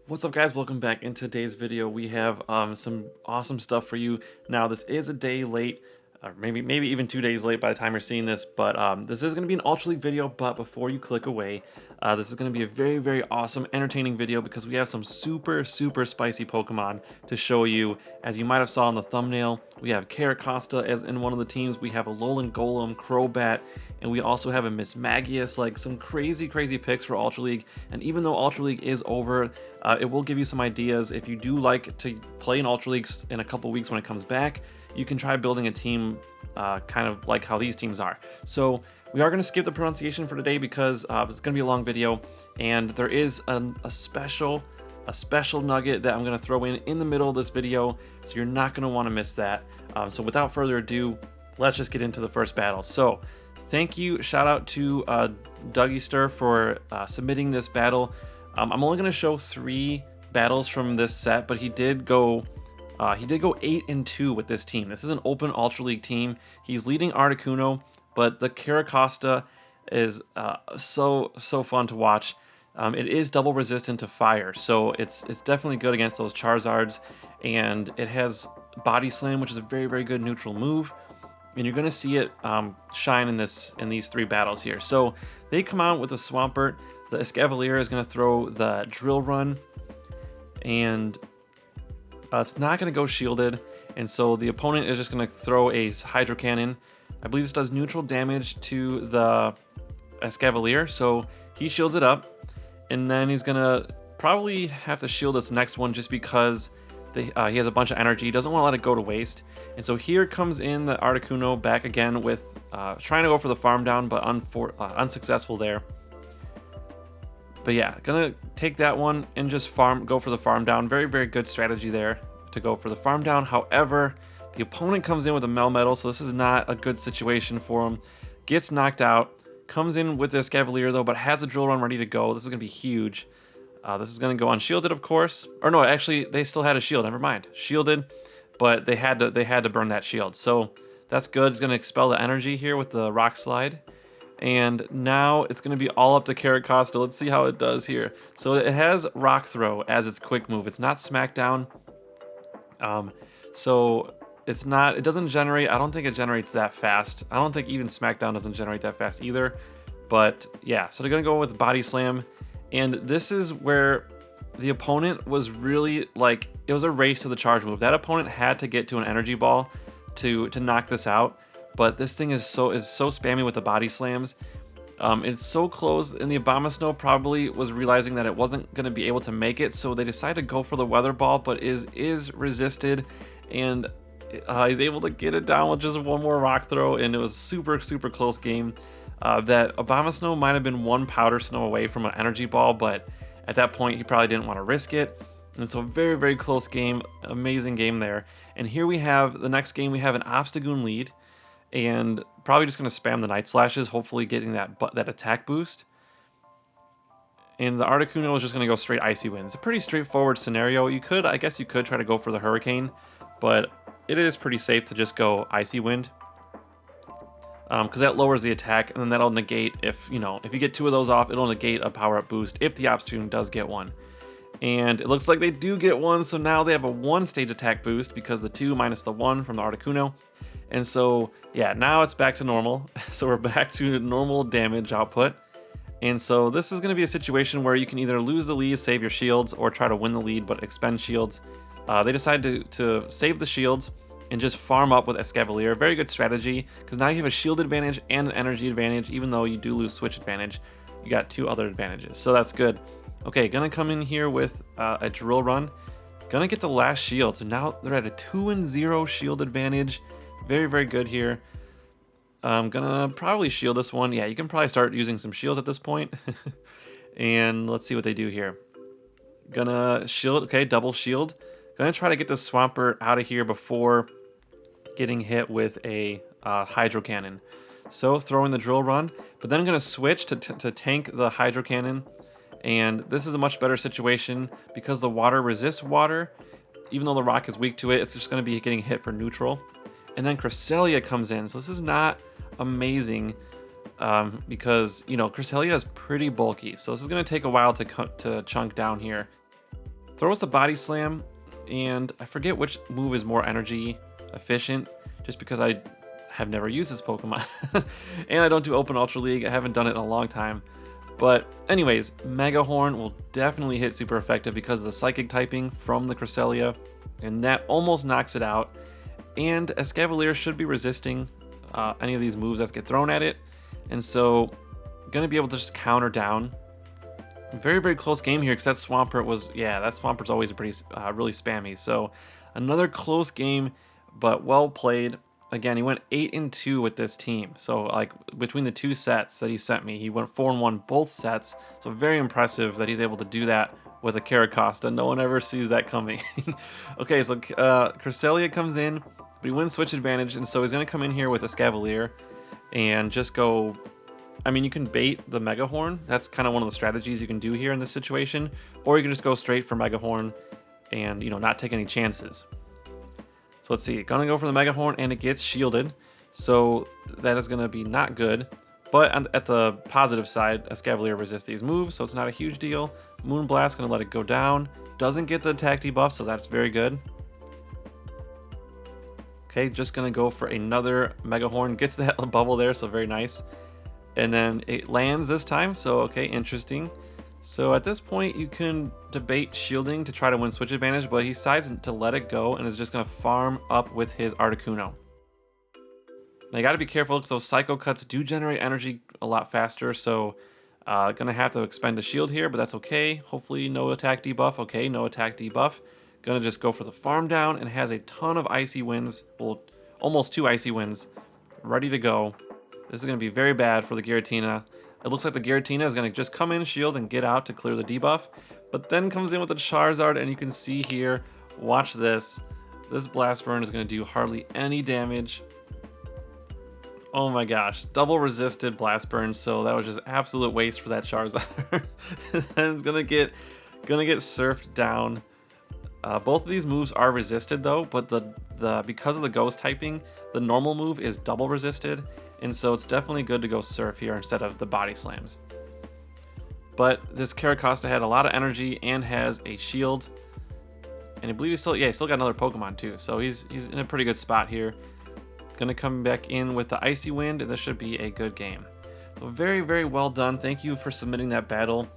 What's up, guys? Welcome back. In today's video we have some awesome stuff for you. Now this is a day late, or maybe even 2 days late by the time you're seeing this, but this is going to be an Ultra League video. But before you click away, this is going to be a very awesome, entertaining video because we have some super spicy Pokemon to show you. As you might have saw in the thumbnail, we have Carracosta as in one of the teams, we have Alolan, Golem, Crobat, and we also have a Miss Magius. Like some crazy picks for Ultra League. And even though Ultra League is over, it will give you some ideas. If you do like to play in Ultra League in a couple weeks when it comes back, you can try building a team kind of like how these teams are. So we are going to skip the pronunciation for today because it's going to be a long video, and there is a special nugget that I'm going to throw in the middle of this video, so you're not going to want to miss that. So without further ado, let's just get into the first battle. So thank you, shout out to JRskatr for submitting this battle. I'm only going to show 3 battles from this set, but he did go 8-2 with this team. This is an open Ultra League team. He's leading Articuno, but the Carracosta is so fun to watch. It is double resistant to fire, so it's definitely good against those Charizards, and it has Body Slam, which is a very good neutral move. And you're going to see it shine in these 3 battles here. So they come out with the Swampert. The Escavalier is going to throw the Drill Run, and it's not going to go shielded, and so the opponent is just going to throw a Hydro Cannon. I believe this does neutral damage to the Escavalier, so he shields it up, and then he's going to probably have to shield this next one just because he has a bunch of energy. He doesn't want to let it go to waste. And so here comes in the Articuno back again with trying to go for the farm down, but unsuccessful there. But yeah, gonna take that one and just go for the farm down. Very good strategy there to go for the farm down. However, the opponent comes in with a Melmetal, so this is not a good situation for him. Gets knocked out, comes in with this Cavalier though, but has a Drill Run ready to go. This is gonna be huge. This is gonna go unshielded, of course. Or no, actually they still had a shield. Never mind, shielded, but they had to burn that shield. So that's good. It's gonna expel the energy here with the Rock Slide. And now it's going to be all up to Carracosta. Let's see how it does here. So it has Rock Throw as its quick move. It's not Smackdown. So it doesn't generate, I don't think it generates that fast. I don't think even Smackdown doesn't generate that fast either. But yeah, so they're going to go with Body Slam. And this is where the opponent was really like, it was a race to the charge move. That opponent had to get to an Energy Ball to knock this out. But this thing is so spammy with the Body Slams. It's so close, and the Abomasnow probably was realizing that it wasn't going to be able to make it, so they decided to go for the Weather Ball, but is resisted, and he's able to get it down with just one more Rock Throw, and it was super close game. That Abomasnow might have been 1 Powder Snow away from an Energy Ball, but at that point he probably didn't want to risk it. And so very close game, amazing game there. And here we have the next game. We have an Obstagoon lead, and probably just going to spam the Night Slashes, hopefully getting that attack boost. And the Articuno is just going to go straight Icy Wind. It's a pretty straightforward scenario. I guess you could try to go for the Hurricane, but it is pretty safe to just go Icy Wind, because that lowers the attack, and then that'll negate if you get 2 of those off, it'll negate a power-up boost if the Obstagoon does get one. And it looks like they do get one, so now they have a 1-stage attack boost because the 2 minus the 1 from the Articuno. And so, yeah, now it's back to normal. So we're back to normal damage output. And so this is going to be a situation where you can either lose the lead, save your shields, or try to win the lead but expend shields. They decided to save the shields and just farm up with Escavalier. Very good strategy, because now you have a shield advantage and an energy advantage. Even though you do lose switch advantage, you got 2 other advantages. So that's good. Okay, gonna come in here with a Drill Run. Gonna get the last shield. So now they're at a 2-0 shield advantage. Very good here. I'm gonna probably shield this one. Yeah, you can probably start using some shields at this point. And let's see what they do here. Gonna shield, okay, double shield. Gonna try to get this Swampert out of here before getting hit with a Hydro Cannon. So throwing the Drill Run, but then I'm gonna switch to tank the Hydro Cannon. And this is a much better situation because the water resists water. Even though the rock is weak to it, it's just gonna be getting hit for neutral. And then Cresselia comes in, so this is not amazing because Cresselia is pretty bulky, so this is going to take a while to chunk down here. throws the Body Slam, and I forget which move is more energy efficient, just because I have never used this Pokemon. And I don't do Open Ultra League, I haven't done it in a long time. But anyways, Mega Horn will definitely hit super effective because of the Psychic typing from the Cresselia, and that almost knocks it out. And Escavalier should be resisting any of these moves that get thrown at it, and so gonna be able to just counter down. Very, very close game here, because that Swampert was, yeah, that Swampert's always pretty really spammy. So another close game, but well played. Again, he went 8-2 with this team. So like between the 2 sets that he sent me, he went 4-1 both sets. So very impressive that he's able to do that with a Carracosta. No one ever sees that coming. Okay, so Cresselia comes in, but he wins switch advantage, and so he's going to come in here with a Escavalier and just go. I mean, you can bait the Mega Horn. That's kind of one of the strategies you can do here in this situation, or you can just go straight for Mega Horn and, you know, not take any chances. So let's see, gonna go for the Mega Horn, and it gets shielded, so that is gonna be not good. But at the positive side, Escavalier resists these moves, so it's not a huge deal. Moonblast gonna let it go down. Doesn't get the attack debuff, so that's very good. Okay, just gonna go for another Mega Horn. Gets that bubble there, so very nice. And then it lands this time, so okay, interesting. So at this point, you can debate shielding to try to win switch advantage, but he decides to let it go and is just going to farm up with his Articuno. Now you got to be careful because those Psycho Cuts do generate energy a lot faster, so gonna have to expend a shield here, but that's okay. Hopefully no attack debuff. Okay, no attack debuff. Gonna just go for the farm down, and has a ton of Icy Winds, well, almost 2 Icy Winds, ready to go. This is going to be very bad for the Giratina. It looks like the Giratina is going to just come in, shield, and get out to clear the debuff. But then comes in with the Charizard, and you can see here, watch this. This Blast Burn is going to do hardly any damage. Oh my gosh, double resisted Blast Burn, so that was just absolute waste for that Charizard. And it's going to get surfed down. Both of these moves are resisted though, but because of the Ghost typing, the normal move is double resisted. And so it's definitely good to go Surf here instead of the Body Slams. But this Carracosta had a lot of energy and has a shield. And I believe he still got another Pokemon too. So he's in a pretty good spot here. Gonna come back in with the Icy Wind, and this should be a good game. So very, very well done. Thank you for submitting that battle.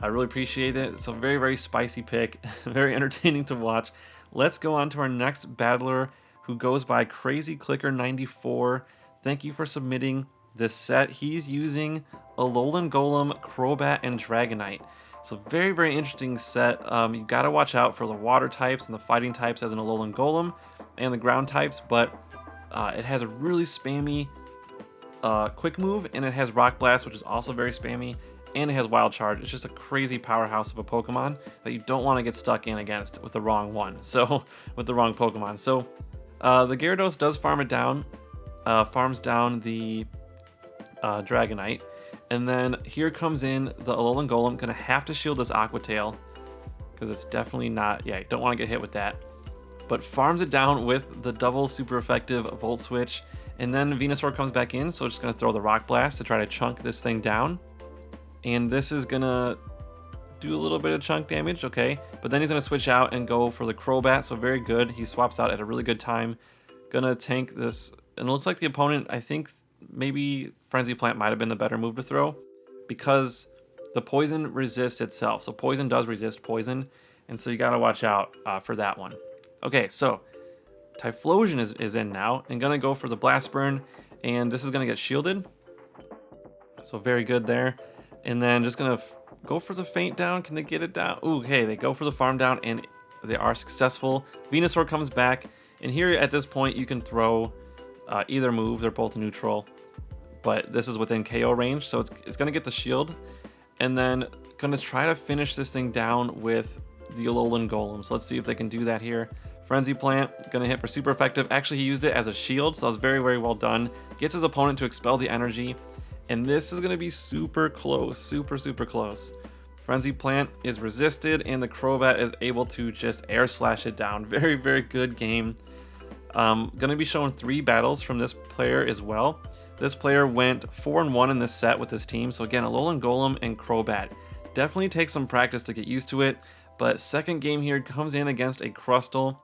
I really appreciate it. It's a very, very spicy pick. Very entertaining to watch. Let's go on to our next battler, who goes by Crazy Clicker 94. Thank you for submitting this set. He's using Alolan Golem, Crobat, and Dragonite. So very, very interesting set. You gotta watch out for the water types and the fighting types as an Alolan Golem, and the ground types, but it has a really spammy quick move, and it has Rock Blast, which is also very spammy, and it has Wild Charge. It's just a crazy powerhouse of a Pokemon that you don't want to get stuck in against with the wrong one. So with the wrong Pokemon. So the Gyarados does farm it down. Farms down the Dragonite, and then here comes in the Alolan Golem. Gonna have to shield this Aqua Tail because it's definitely not, yeah, you don't want to get hit with that, but farms it down with the double super effective Volt Switch, and then Venusaur comes back in, so it's just gonna throw the Rock Blast to try to chunk this thing down, and this is gonna do a little bit of chunk damage, okay, but then he's gonna switch out and go for the Crobat, so very good. He swaps out at a really good time. Gonna tank this. And it looks like the opponent, I think maybe Frenzy Plant might have been the better move to throw, because the poison resists itself. So poison does resist poison, and so you gotta watch out for that one. Okay, so Typhlosion is in now, and gonna go for the Blast Burn, and this is gonna get shielded. So very good there. And then just gonna go for the Faint Down. Can they get it down? Ooh, okay, they go for the Farm Down, and they are successful. Venusaur comes back, and here at this point you can throw either move. They're both neutral, but this is within KO range, so it's gonna get the shield, and then gonna try to finish this thing down with the Alolan Golem. So let's see if they can do that here. Frenzy Plant, gonna hit for super effective. Actually, he used it as a shield, so that was very, very well done. Gets his opponent to expel the energy, and this is gonna be super close, super, super close. Frenzy Plant is resisted, and the Crobat is able to just air slash it down. Very, very good game. Gonna be showing 3 battles from this player as well. This player went 4-1 in this set with his team. So again, Alolan Golem and Crobat. Definitely take some practice to get used to it, But second game here comes in against a Crustle,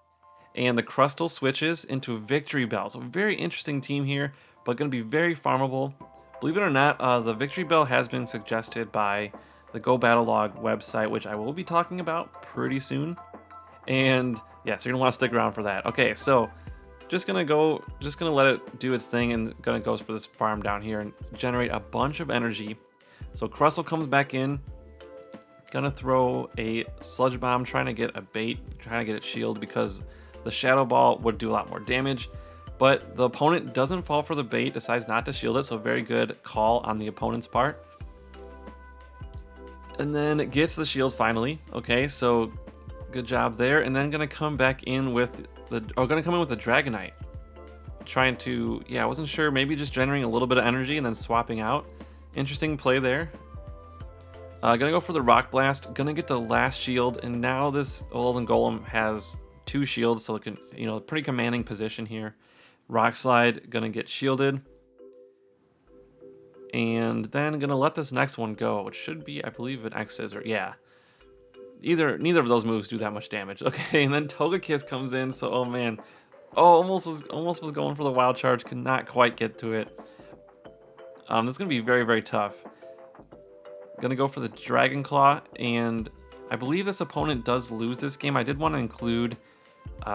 and the Crustle switches into a Victory Bell. So very interesting team here, but going to be very farmable. Believe it or not, the Victory Bell has been suggested by the GoBattleLog website, which I will be talking about pretty soon. And yeah, so you're gonna want to stick around for that. Okay, so just gonna let it do its thing, and gonna go for this farm down here and generate a bunch of energy. So Crustle comes back in, gonna throw a Sludge Bomb, trying to get a bait, trying to get it shield because the Shadow Ball would do a lot more damage. But the opponent doesn't fall for the bait, decides not to shield it, so very good call on the opponent's part. And then it gets the shield finally. Okay, so good job there. And then gonna come back in with the Dragonite. Trying to, yeah, I wasn't sure, maybe just generating a little bit of energy and then swapping out. Interesting play there. Gonna go for the Rock Blast, gonna get the last shield, and now this Alolan Golem has 2 shields, so it can, pretty commanding position here. Rock Slide, gonna get shielded. And then gonna let this next one go, which should be, I believe, an X-Scissor. Yeah. Neither of those moves do that much damage. Okay, and then Togekiss comes in, so oh man. Oh, almost was going for the Wild Charge, could not quite get to it. This is gonna be very, very tough. Gonna go for the Dragon Claw, and I believe this opponent does lose this game. I did want to include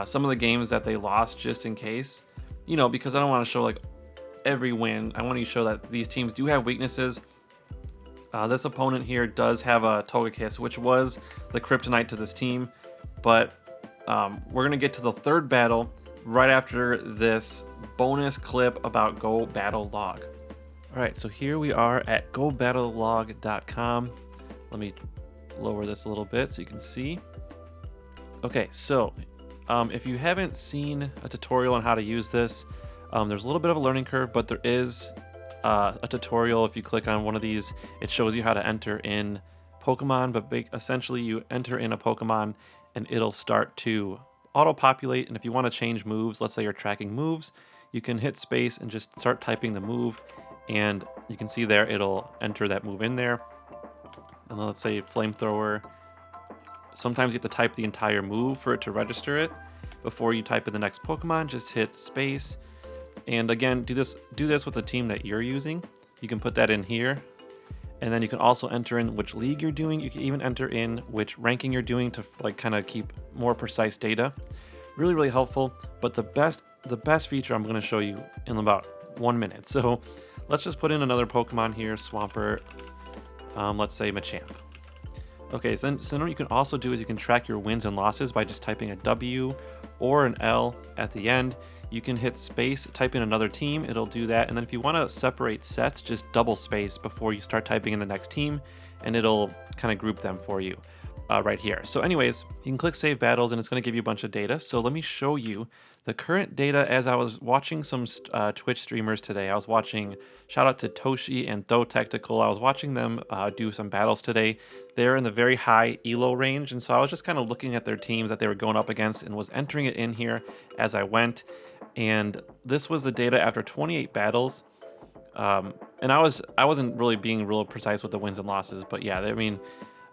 some of the games that they lost just in case. Because I don't want to show like every win. I want to show that these teams do have weaknesses. This opponent here does have a Togekiss, which was the kryptonite to this team. But we're going to get to the third battle right after this bonus clip about GoBattleLog. Alright, so here we are at GoBattleLog.com. Let me lower this a little bit so you can see. Okay, so if you haven't seen a tutorial on how to use this, there's a little bit of a learning curve, but there is a tutorial. If you click on one of these, it shows you how to enter in Pokemon, but essentially you enter in a Pokemon and it'll start to auto-populate. And if you want to change moves, let's say you're tracking moves, you can hit space and just start typing the move, and you can see there it'll enter that move in there. And then let's say Flamethrower. Sometimes you have to type the entire move for it to register it. Before you type in the next Pokemon, just hit space. And again, do this with the team that you're using. You can put that in here. And then you can also enter in which league you're doing. You can even enter in which ranking you're doing to kind of keep more precise data. Really, really helpful. But the best feature I'm going to show you in about 1 minute. So let's just put in another Pokemon here, Swampert. Let's say Machamp. Okay, so what you can also do is you can track your wins and losses by just typing a W or an L at the end. You can hit space, type in another team, it'll do that. And then if you want to separate sets, just double space before you start typing in the next team, and it'll kind of group them for you right here. So anyways, you can click Save Battles, and it's going to give you a bunch of data. So let me show you the current data as I was watching some Twitch streamers today. I was watching, shout out to Toshi and Tho Tactical. I was watching them do some battles today. They're in the very high elo range, and so I was just kind of looking at their teams that they were going up against and was entering it in here as I went. And this was the data after 28 battles. And I wasn't really being real precise with the wins and losses, but yeah, I mean,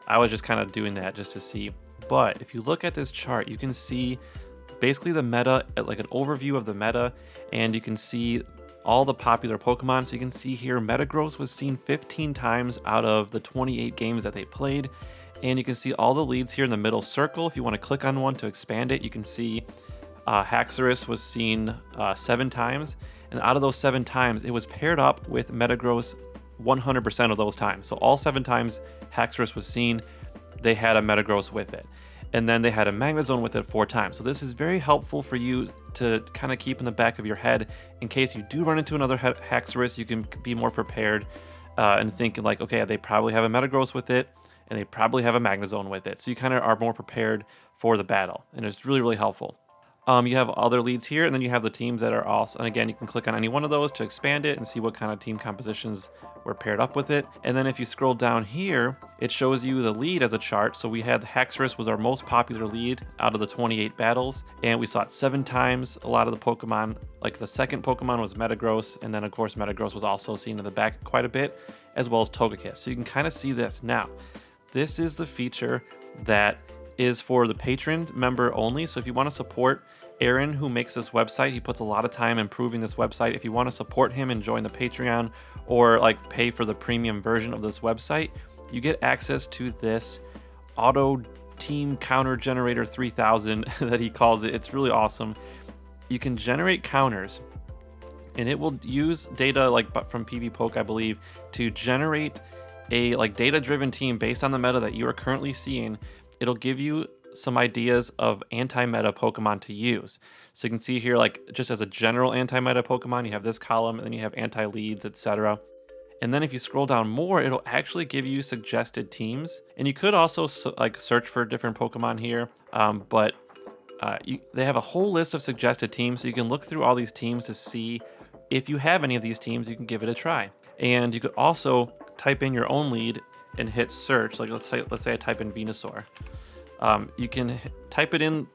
I was just kind of doing that just to see. But if you look at this chart, you can see basically the meta, like an overview of the meta, and you can see all the popular Pokemon. So you can see here Metagross was seen 15 times out of the 28 games that they played. And you can see all the leads here in the middle circle. If you want to click on one to expand it, you can see Haxorus was seen 7 times. And out of those 7 times, it was paired up with Metagross 100% of those times. So all 7 times Haxorus was seen, they had a Metagross with it. And then they had a Magnezone with it 4 times. So this is very helpful for you to kind of keep in the back of your head in case you do run into another Haxorus. You can be more prepared and think like, okay, they probably have a Metagross with it, and they probably have a Magnezone with it. So you kind of are more prepared for the battle, and it's really, really helpful. You have other leads here, and then you have the teams that are also, and again, you can click on any one of those to expand it and see what kind of team compositions were paired up with it. And then if you scroll down here, it shows you the lead as a chart. So we had Haxorus was our most popular lead out of the 28 battles, and we saw it 7 times. A lot of the Pokemon, like the second Pokemon was Metagross, and then of course Metagross was also seen in the back quite a bit, as well as Togekiss. So you can kind of see this. Now, this is the feature that is for the Patron member only. So if you want to support Aaron, who makes this website, he puts a lot of time improving this website. If you want to support him and join the Patreon or like pay for the premium version of this website, you get access to this auto team counter generator 3000 that he calls it. It's really awesome. You can generate counters, and it will use data like from PvPoke, I believe, to generate a like data-driven team based on the meta that you are currently seeing. It'll give you some ideas of anti-meta Pokemon to use. So you can see here, like just as a general anti-meta Pokemon, you have this column, and then you have anti-leads, etc. And then if you scroll down more, it'll actually give you suggested teams. And you could also like search for different Pokemon here, but they have a whole list of suggested teams, so you can look through all these teams to see if you have any of these teams. You can give it a try. And you could also type in your own lead and hit search. Like let's say I type in Venusaur. You can type it in.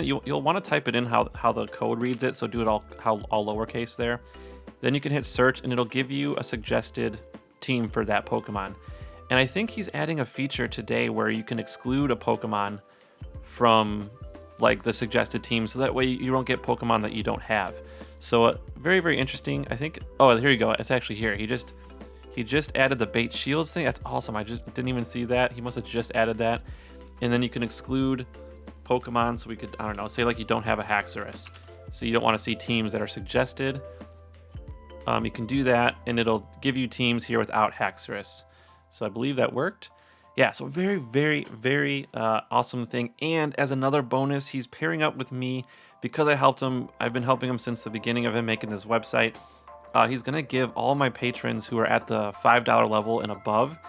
You'll want to type it in how the code reads it. So do it all lowercase there. Then you can hit search, and it'll give you a suggested team for that Pokemon. And I think he's adding a feature today where you can exclude a Pokemon from like the suggested team, so that way you don't get Pokemon that you don't have. So very, very interesting. I think, oh, here you go. It's actually here. He just added the bait shields thing. That's awesome. I just didn't even see that. He must have just added that. And then you can exclude Pokemon. So we could, I don't know, say like you don't have a Haxorus, so you don't want to see teams that are suggested. You can do that, and it'll give you teams here without Haxorus. So I believe that worked. Yeah, so very, very, very awesome thing. And as another bonus, he's pairing up with me because I helped him. I've been helping him since the beginning of him making this website. He's going to give all my patrons who are at the $5 level and above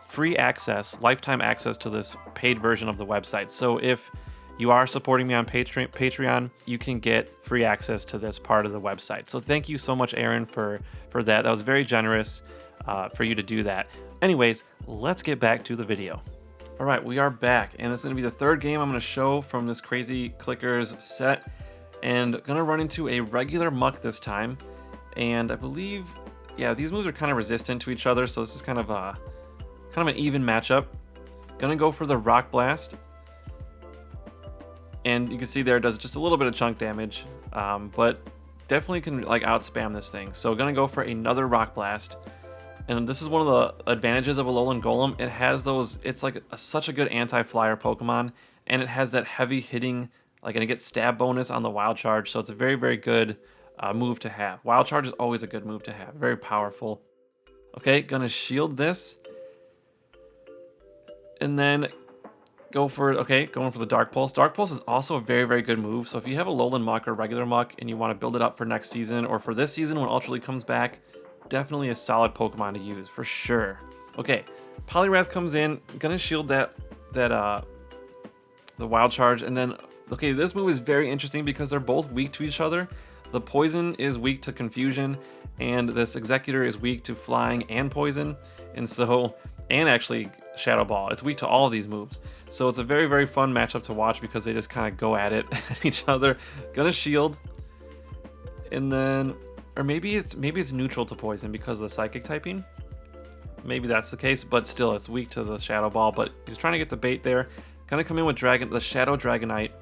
free access, lifetime access to this paid version of the website. So if you are supporting me on Patreon, you can get free access to this part of the website. So thank you so much, Aaron, for that. That was very generous for you to do that. Anyways, let's get back to the video. All right, we are back, and this is going to be the third game I'm going to show from this Crazy Clickers set, and going to run into a regular Muck this time. And I believe, yeah, these moves are kind of resistant to each other, so this is kind of an even matchup. Going to go for the Rock Blast. And you can see there it does just a little bit of chunk damage, but definitely can like outspam this thing. So gonna go for another Rock Blast. And this is one of the advantages of Alolan Golem. It has those, it's like such a good anti-flyer Pokemon, and it has that heavy hitting, like, and it gets stab bonus on the Wild Charge, so it's a very, very good move to have. Wild Charge is always a good move to have, very powerful. Okay, gonna shield this. And then going for the Dark Pulse. Dark Pulse is also a very, very good move. So if you have a Alolan Muck or regular Muck and you want to build it up for next season or for this season when Ultra League comes back, definitely a solid Pokemon to use for sure. Okay, Poliwrath comes in, gonna shield the Wild Charge, and then okay, this move is very interesting because they're both weak to each other. The Poison is weak to Confusion, and this Executor is weak to Flying and Poison, and actually Shadow Ball. It's weak to all of these moves. So it's a very, very fun matchup to watch because they just kind of go at it at each other. Gonna shield. And then, or maybe it's neutral to Poison because of the Psychic typing. Maybe that's the case, but still it's weak to the Shadow Ball. But he's trying to get the bait there. Gonna come in with the Shadow Dragonite.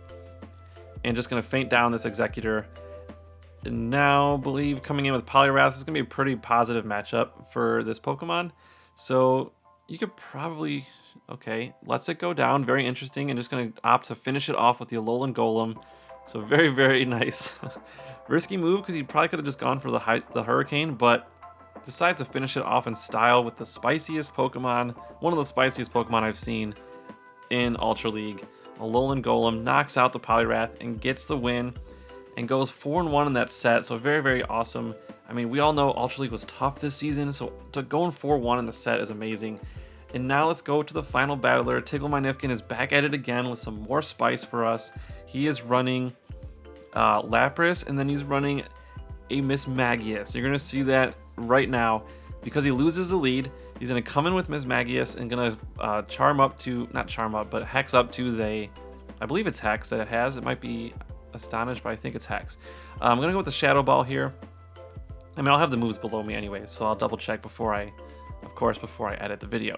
And just gonna feint down this Executor. And now, believe coming in with Poliwrath is gonna be a pretty positive matchup for this Pokemon. So you could probably, okay, lets it go down. Very interesting, and just going to opt to finish it off with the Alolan Golem. So very, very nice. Risky move because he probably could have just gone for the Hurricane, but decides to finish it off in style with the spiciest Pokemon, one of the spiciest Pokemon I've seen in Ultra League. Alolan Golem knocks out the Poliwrath and gets the win and goes 4-1 in that set. So very, very awesome. I mean, we all know Ultra League was tough this season, so going 4-1 in the set is amazing. And now let's go to the final battler. Tickle My Nifkin is back at it again with some more spice for us. He is running Lapras, and then he's running a Mismagius. You're going to see that right now. Because he loses the lead, he's going to come in with Mismagius and going to charm up to, not charm up, but hex up to the, I believe it's Hex that it has. It might be Astonished, but I think it's Hex. I'm going to go with the Shadow Ball here. I mean, I'll have the moves below me anyway, so I'll double check before I, of course, before I edit the video.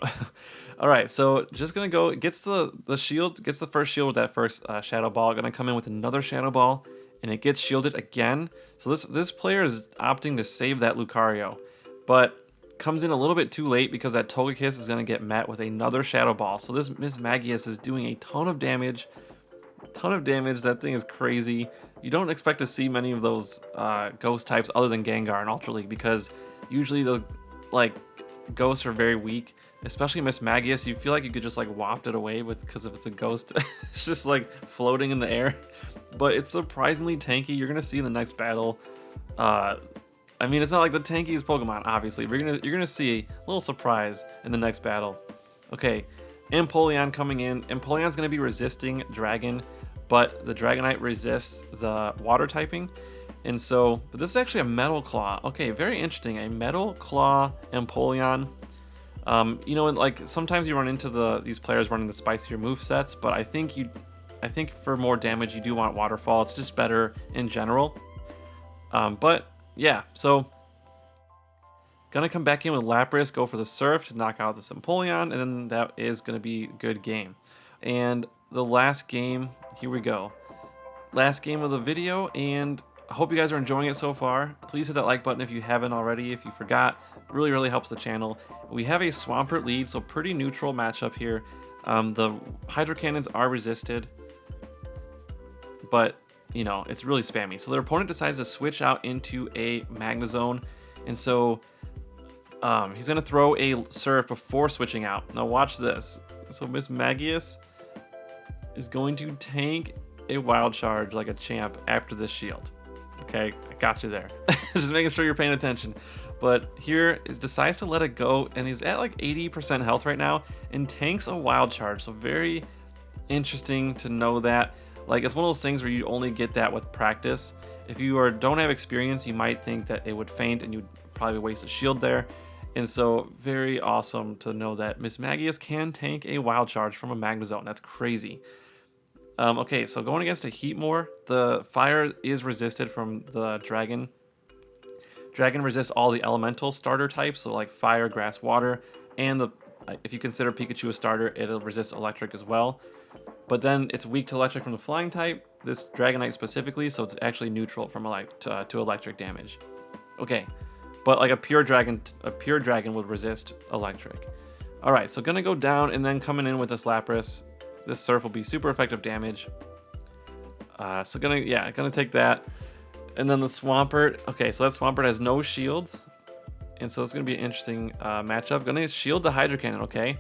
All right, so just gonna go, gets the shield, gets the first shield with that first Shadow Ball. Gonna come in with another Shadow Ball, and it gets shielded again. So this player is opting to save that Lucario, but comes in a little bit too late because that Togekiss is gonna get met with another Shadow Ball. So this Miss Magius is doing a ton of damage. That thing is crazy. You don't expect to see many of those ghost types other than Gengar in Ultra League, because usually the ghosts are very weak, especially Miss Magius. You feel like you could just like waft it away with, because if it's a ghost, it's just like floating in the air. But it's surprisingly tanky. You're gonna see in the next battle. I mean, it's not like the tankiest Pokemon, obviously. But you're gonna see a little surprise in the next battle. Okay, Empoleon coming in. Empoleon's gonna be resisting Dragon, but the Dragonite resists the water typing. And so, but this is actually a Metal Claw. Okay, very interesting. A Metal Claw Empoleon. You know, like sometimes you run into these players running the spicier move sets, but I think for more damage you do want Waterfall. It's just better in general. But yeah, so gonna come back in with Lapras, go for the Surf to knock out this Empoleon, and then that is gonna be a good game. And the last game, here we go. Last game of the video, and I hope you guys are enjoying it so far. Please hit that like button if you haven't already. If you forgot, it really helps the channel. We have a Swampert lead, so pretty neutral matchup here. The Hydro Cannons are resisted, but you know, it's really spammy. So their opponent decides to switch out into a Magnezone, and so he's gonna throw a Surf before switching out. Now watch this. So Miss Magius is going to tank a Wild Charge like a champ after this shield. Okay, I got you there. Just making sure you're paying attention. But here is decides to let it go, and he's at like 80% health right now and tanks a Wild Charge. So very interesting to know that. Like, it's one of those things where you only get that with practice. If you don't have experience, you might think that it would faint and you'd probably waste a shield there. And so very awesome to know that Miss Magius can tank a Wild Charge from a Magnezone. That's crazy. Okay, so going against a Heatmore, the fire is resisted from the Dragon. Dragon resists all the elemental starter types, so like fire, grass, water, and if you consider Pikachu a starter, it'll resist electric as well. But then it's weak to electric from the flying type, this Dragonite specifically, so it's actually neutral from to electric damage. Okay, but like a pure dragon would resist electric. All right, so gonna go down, and then coming in with this Lapras. This Surf will be super effective damage. So gonna take that. And then the Swampert. Okay, so that Swampert has no shields. And so it's gonna be an interesting matchup. Gonna shield the Hydro Cannon, okay?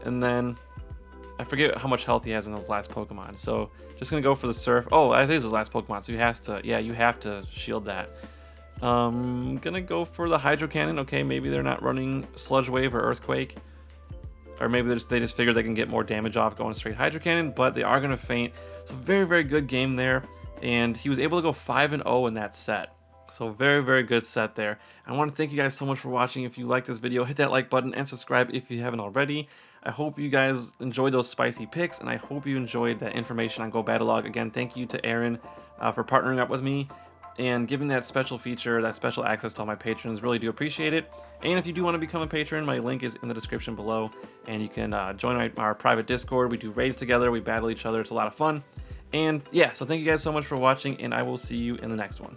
And then I forget how much health he has in those last Pokemon. So just gonna go for the Surf. Oh, that is his last Pokemon, so you have to shield that. Gonna go for the Hydro Cannon. Okay, maybe they're not running Sludge Wave or Earthquake. Or maybe they just figure they can get more damage off going straight Hydro Cannon, but they are going to faint. So very good game there. And he was able to go 5-0 in that set. So very good set there. I want to thank you guys so much for watching. If you like this video, hit that like button and subscribe if you haven't already. I hope you guys enjoyed those spicy picks, and I hope you enjoyed that information on GoBattleLog. Again, thank you to Aaron for partnering up with me and giving that special feature, that special access to all my patrons. Really do appreciate it. And if you do want to become a patron, my link is in the description below, and you can join our private Discord. We do raids together, we battle each other, it's a lot of fun. And yeah, so thank you guys so much for watching, and I will see you in the next one.